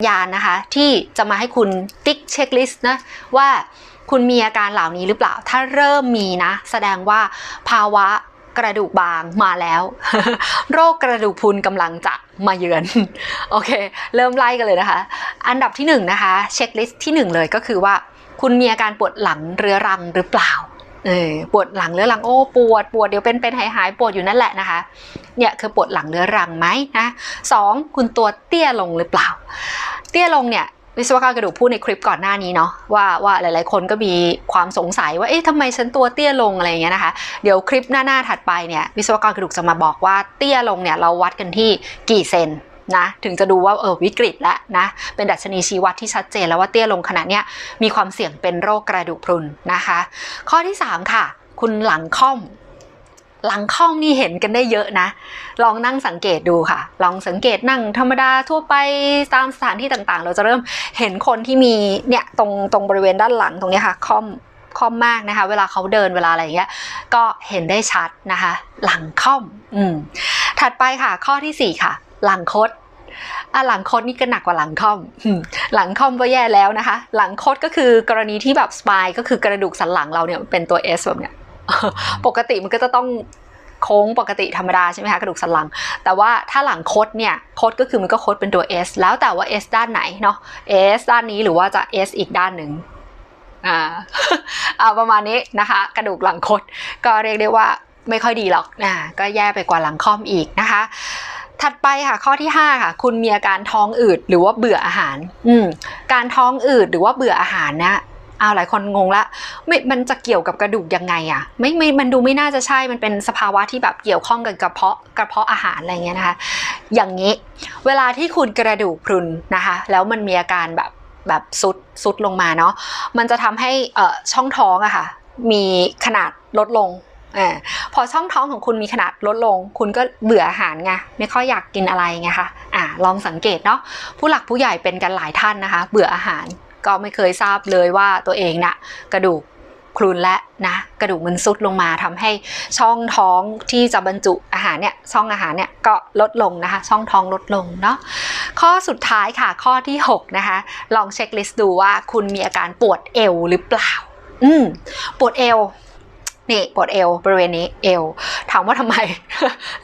ญาณนะคะที่จะมาให้คุณติ๊กเช็คลิสต์นะว่าคุณมีอาการเหล่านี้หรือเปล่าถ้าเริ่มมีนะแสดงว่าภาวะกระดูกบางมาแล้ว โรคกระดูกพรุนกำลังจะมาเยือน โอเคเริ่มไล่กันเลยนะคะอันดับที่1นะคะเช็คลิสต์ที่1เลยก็คือว่าคุณมีอาการปวดหลังเรื้อรังหรือเปล่าปวดหลังเรื้อรังโอ้ปวดเดี๋ยวเป็นหายปวดอยู่นั่นแหละนะคะเนี่ยคือปวดหลังเรื้อรังไหมนะ2คุณตัวเตี้ยลงหรือเปล่าเตี้ยลงเนี่ยวิศวกรกระดูกพูดในคลิปก่อนหน้านี้เนาะว่าหลายๆคนก็มีความสงสัยว่าเอ๊ะทำไมฉันตัวเตี้ยลงอะไรอย่างเงี้ยนะคะเดี๋ยวคลิปหน้าถัดไปเนี่ยวิศวกรกระดูกจะมาบอกว่าเตี้ยลงเนี่ยเราวัดกันที่กี่เซนนะถึงจะดูว่าวิกฤตแล้วนะเป็นดัชนีชี้วัดที่ชัดเจนแล้วว่าเตี้ยลงขนาดเนี้ยมีความเสี่ยงเป็นโรคกระดูกพรุนนะคะข้อที่3ค่ะคุณหลังค่อมนี่เห็นกันได้เยอะนะลองนั่งสังเกตดูค่ะลองสังเกตนั่งธรรมดาทั่วไปตามสถานที่ต่างๆเราจะเริ่มเห็นคนที่มีเนี่ยตรงบริเวณด้านหลังตรงนี้ค่ะค่อมมากนะคะเวลาเขาเดินเวลาอะไรอย่างเงี้ยก็เห็นได้ชัดนะคะหลังค่อมถัดไปค่ะข้อที่4ค่ะหลังคดหลังคดนี่ก็หนักกว่าหลังค่อมหลังค่อมก็แย่แล้วนะคะหลังคดก็คือกรณีที่แบบสปายก็คือกระดูกสันหลังเราเนี่ยเป็นตัว S แบบเนี้ยปกติมันก็จะต้องโค้งปกติธรรมดาใช่ไหมคะกระดูกสันหลังแต่ว่าถ้าหลังคดเนี่ยคดก็คือมันก็คดเป็นตัว S แล้วแต่ว่า S ด้านไหนเนาะ S ด้านนี้หรือว่าจะ S อีกด้านหนึ่งประมาณนี้นะคะกระดูกหลังคดก็เรียกได้ว่าไม่ค่อยดีหรอกก็แย่ไปกว่าหลังค่อมอีกนะคะถัดไปค่ะข้อที่5ค่ะคุณมีอาการท้องอืดหรือว่าเบื่ออาหารการท้องอืดหรือว่าเบื่ออาหารเนี่ยหลายคนงงละมันจะเกี่ยวกับกระดูกยังไงอะไม่มันดูไม่น่าจะใช่มันเป็นสภาวะที่แบบเกี่ยวข้องกับกระเพาะอาหารอะไรเงี้ยนะคะอย่างนี้เวลาที่คุณกระดูกพรุนนะคะแล้วมันมีอาการแบบซุดลงมาเนาะมันจะทำให้ช่องท้องอะค่ะมีขนาดลดลงพอช่องท้องของคุณมีขนาดลดลงคุณก็เบื่ออาหารไงไม่ค่อยอยากกินอะไรไงคะลองสังเกตเนาะผู้หลักผู้ใหญ่เป็นกันหลายท่านนะคะเบื่ออาหารก็ไม่เคยทราบเลยว่าตัวเองน่ะกระดูกพรุนและนะกระดูกมันซุดลงมาทำให้ช่องท้องที่จะบรรจุอาหารเนี่ยช่องอาหารเนี่ยก็ลดลงนะคะช่องท้องลดลงเนาะข้อสุดท้ายค่ะข้อที่6นะคะลองเช็คลิสต์ดูว่าคุณมีอาการปวดเอวหรือเปล่าปวดเอวนี่ปวดเอวบริเวณนี้เอวถามว่าทำไม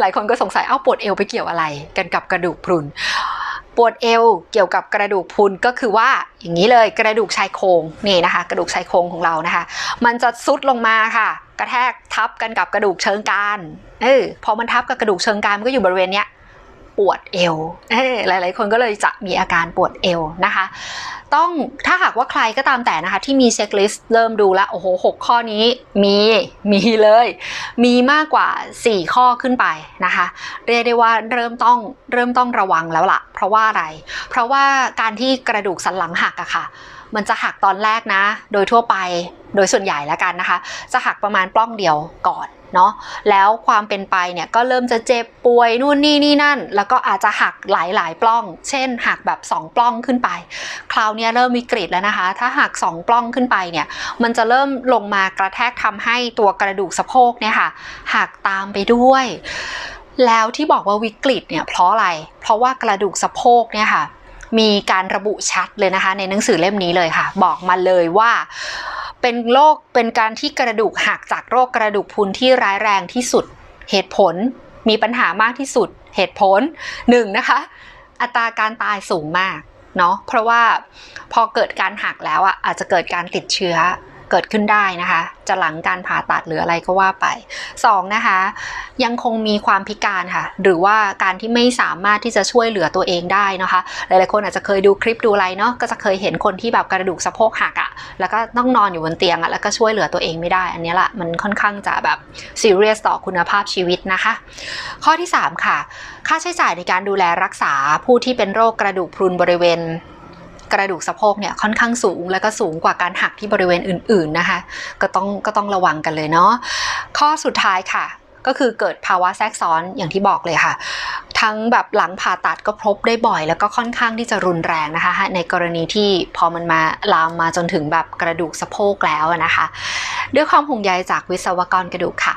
หลายคนก็สงสัยปวดเอวไปเกี่ยวอะไรกันกับกระดูกพรุนปวดเอวเกี่ยวกับกระดูกพรุนก็คือว่าอย่างนี้เลยกระดูกชายโครงนี่นะคะกระดูกชายโครงของเรานะคะมันจะซุดลงมาค่ะกระแทกทับกันกับกระดูกเชิงกรานพอมันทับกับกระดูกเชิงกรานมันก็อยู่บริเวณเนี้ยปวดเอวหลายๆคนก็เลยจะมีอาการปวดเอวนะคะต้องถ้าหากว่าใครก็ตามแต่นะคะที่มีเช็คลิสต์เริ่มดูแล้วโอ้โห6ข้อนี้มีเลยมีมากกว่า4ข้อขึ้นไปนะคะเรียกได้ว่าเริ่มต้องระวังแล้วล่ะเพราะว่าอะไรเพราะว่าการที่กระดูกสันหลังหักอะค่ะมันจะหักตอนแรกนะโดยทั่วไปโดยส่วนใหญ่แล้วกันนะคะจะหักประมาณปล้องเดียวก่อนเนาะแล้วความเป็นไปเนี่ยก็เริ่มจะเจ็บป่วยนู่นนี่นั่นแล้วก็อาจจะหักหลายปล้องเช่นหักแบบ2ปล้องขึ้นไปคราวนี้เริ่มวิกฤตแล้วนะคะถ้าหัก2ปล้องขึ้นไปเนี่ยมันจะเริ่มลงมากระแทกทำให้ตัวกระดูกสะโพกเนี่ยค่ะหักตามไปด้วยแล้วที่บอกว่าวิกฤตเนี่ยเพราะอะไรเพราะว่ากระดูกสะโพกเนี่ยค่ะมีการระบุชัดเลยนะคะในหนังสือเล่มนี้เลยค่ะบอกมาเลยว่าเป็นการที่กระดูกหักจากโรคกระดูกพรุนที่ร้ายแรงที่สุดเหตุผลมีปัญหามากที่สุดเหตุผล1นะคะอัตราการตายสูงมากเนาะเพราะว่าพอเกิดการหักแล้วอาจจะเกิดการติดเชื้อเกิดขึ้นได้นะคะจะหลังการผ่าตัดหรืออะไรก็ว่าไป2นะคะยังคงมีความพิการค่ะหรือว่าการที่ไม่สามารถที่จะช่วยเหลือตัวเองได้นะคะหลายๆคนอาจจะเคยดูคลิปดูอะไรเนาะก็จะเคยเห็นคนที่แบบกระดูกสะโพกหักแล้วก็ต้องนอนอยู่บนเตียงแล้วก็ช่วยเหลือตัวเองไม่ได้อันนี้ละมันค่อนข้างจะแบบซีเรียสต่อคุณภาพชีวิตนะคะข้อที่3ค่ะค่าใช้จ่ายในการดูแลรักษาผู้ที่เป็นโรคกระดูกพรุนบริเวณกระดูกสะโพกเนี่ยค่อนข้างสูงแล้วก็สูงกว่าการหักที่บริเวณอื่นๆนะคะก็ต้องระวังกันเลยเนาะข้อสุดท้ายค่ะก็คือเกิดภาวะแทรกซ้อนอย่างที่บอกเลยค่ะทั้งแบบหลังผ่าตัดก็พบได้บ่อยแล้วก็ค่อนข้างที่จะรุนแรงนะคะในกรณีที่พอมันมาลามมาจนถึงแบบกระดูกสะโพกแล้วนะคะด้วยความห่วงใยจากวิศวกรกระดูกค่ะ